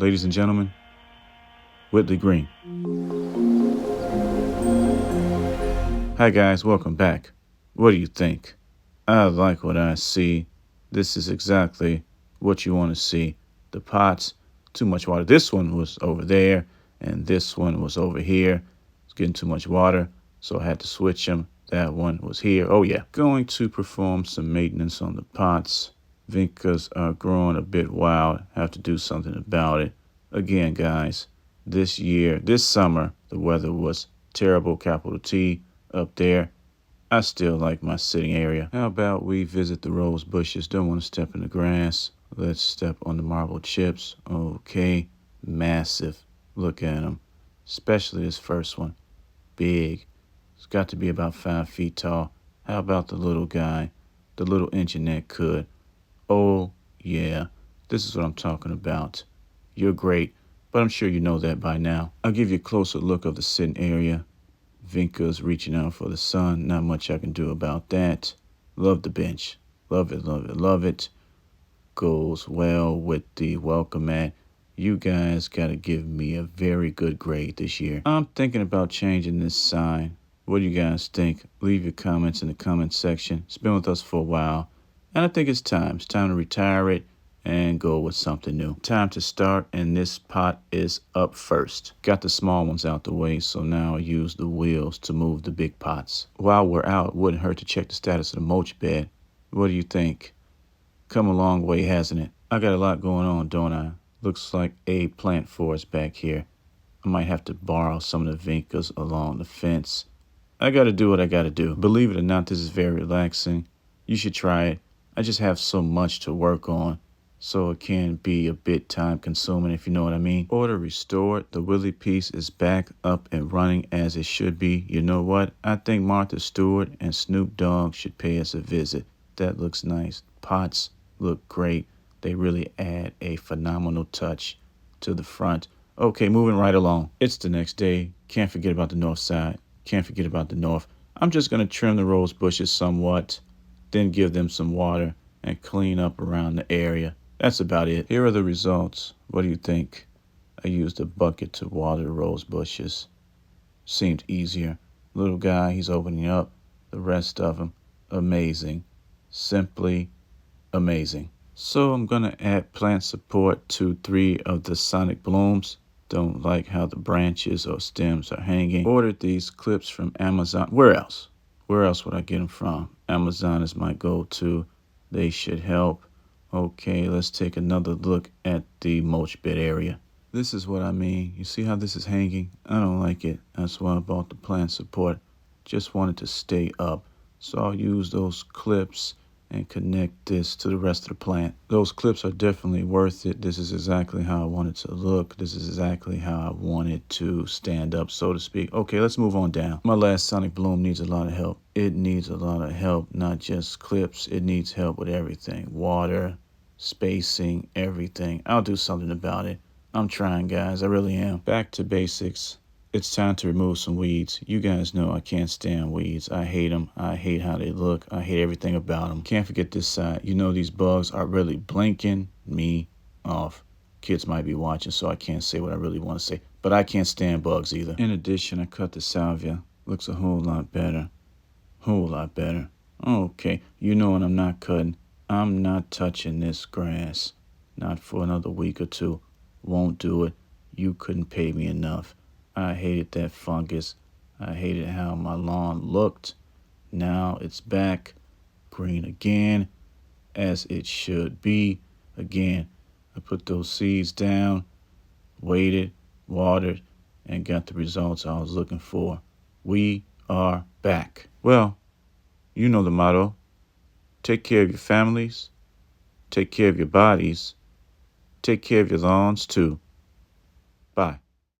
ladies and gentlemen, Whitley Green. Hi guys, welcome back. What do you think? I like what I see. This is exactly what you want to see. The pots, too much water. This one was over there, and this one was over here. It's getting too much water, so I had to switch them. That one was here. Oh yeah. Going to perform some maintenance on the pots. Vincas are growing a bit wild. Have to do something about it. Again, guys, this summer, the weather was terrible, capital T, up there. I still like my sitting area. How about we visit the rose bushes? Don't want to step in the grass. Let's step on the marble chips. Okay, massive. Look at them. Especially this first one. Big. It's got to be about 5 feet tall. How about the little guy? The little engineer could. Oh, yeah. This is what I'm talking about. You're great, but I'm sure you know that by now. I'll give you a closer look of the sitting area. Vinca's reaching out for the sun. Not much I can do about that. Love the bench. Love it, love it, love it. Goes well with the welcome mat. You guys got to give me a very good grade this year. I'm thinking about changing this sign. What do you guys think? Leave your comments in the comment section. It's been with us for a while, and I think it's time. It's time to retire it and go with something new. Time to start, and this pot is up first. Got the small ones out the way, so now I use the wheels to move the big pots. While we're out, it wouldn't hurt to check the status of the mulch bed. What do you think? Come a long way, hasn't it? I got a lot going on, don't I? Looks like a plant forest back here. I might have to borrow some of the vincas along the fence. I gotta do what I gotta do. Believe it or not, this is very relaxing. You should try it. I just have so much to work on, so it can be a bit time consuming, if you know what I mean. Order restored. The Willie piece is back up and running as it should be. You know what? I think Martha Stewart and Snoop Dogg should pay us a visit. That looks nice. Pots look great. They really add a phenomenal touch to the front. Okay, moving right along. It's the next day. Can't forget about the north side. Can't forget about the north. I'm just going to trim the rose bushes somewhat, then give them some water and clean up around the area. That's about it. Here are the results. What do you think? I used a bucket to water the rose bushes. Seemed easier. Little guy, he's opening up. The rest of them, amazing. Simply amazing. So I'm going to add plant support to 3 of the sonic blooms. Don't like how the branches or stems are hanging. Ordered these clips from Amazon. Where else? Where else would I get them from? Amazon is my go-to. They should help. Okay, let's take another look at the mulch bed area. This is what I mean. You see how this is hanging? I don't like it. That's why I bought the plant support. Just wanted to stay up. So I'll use those clips and connect this to the rest of the plant. Those clips are definitely worth it. This is exactly how I want it to look. This is exactly how I want it to stand up, so to speak. Okay, let's move on down. My last sonic bloom needs a lot of help. It needs a lot of help, not just clips. It needs help with everything. Water, spacing, everything. I'll do something about it. I'm trying, guys. I really am. Back to basics. It's time to remove some weeds. You guys know I can't stand weeds. I hate them. I hate how they look. I hate everything about them. Can't forget this side. You know these bugs are really blinking me off. Kids might be watching, so I can't say what I really want to say. But I can't stand bugs either. In addition, I cut the salvia. Looks a whole lot better. Whole lot better. Okay, you know what I'm not cutting. I'm not touching this grass. Not for another week or two. Won't do it. You couldn't pay me enough. I hated that fungus. I hated how my lawn looked. Now it's back, green again, as it should be. Again, I put those seeds down, waited, watered, and got the results I was looking for. We are back. Well, you know the motto. Take care of your families. Take care of your bodies. Take care of your lawns, too. Bye.